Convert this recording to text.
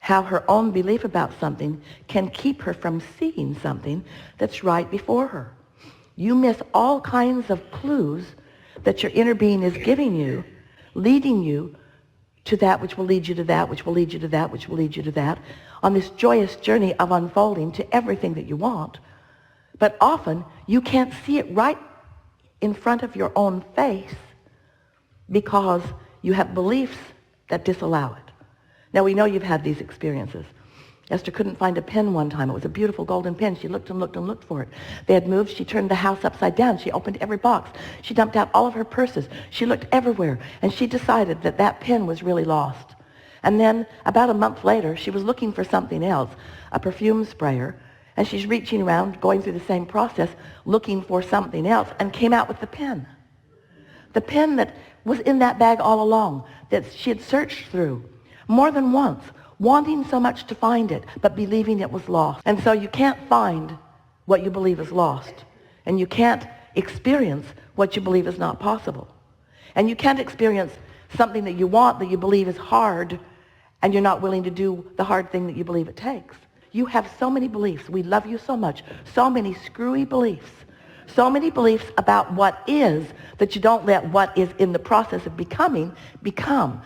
how her own belief about something can keep her from seeing something that's right before her. You miss all kinds of clues that your inner being is giving you, leading you to that which will lead you to that, which will lead you to that, which will lead you to that, on this joyous journey of unfolding to everything that you want. But often, you can't see it right in front of your own face because you have beliefs that disallow it. Now, we know you've had these experiences. Esther couldn't find a pen one time. It was a beautiful golden pen. She looked and looked and looked for it. They had moved. She turned the house upside down. She opened every box. She dumped out all of her purses. She looked everywhere, and she decided that that pen was really lost. And then about a month later, she was looking for something else, a perfume sprayer, and she's reaching around, going through the same process, looking for something else, and came out with the pen. The pen that was in that bag all along, that she had searched through more than once, wanting so much to find it, but believing it was lost. And so you can't find what you believe is lost. And you can't experience what you believe is not possible. And you can't experience something that you want that you believe is hard, and you're not willing to do the hard thing that you believe it takes. You have so many beliefs. We love you so much. So many screwy beliefs. So many beliefs about what is that you don't let what is in the process of becoming become.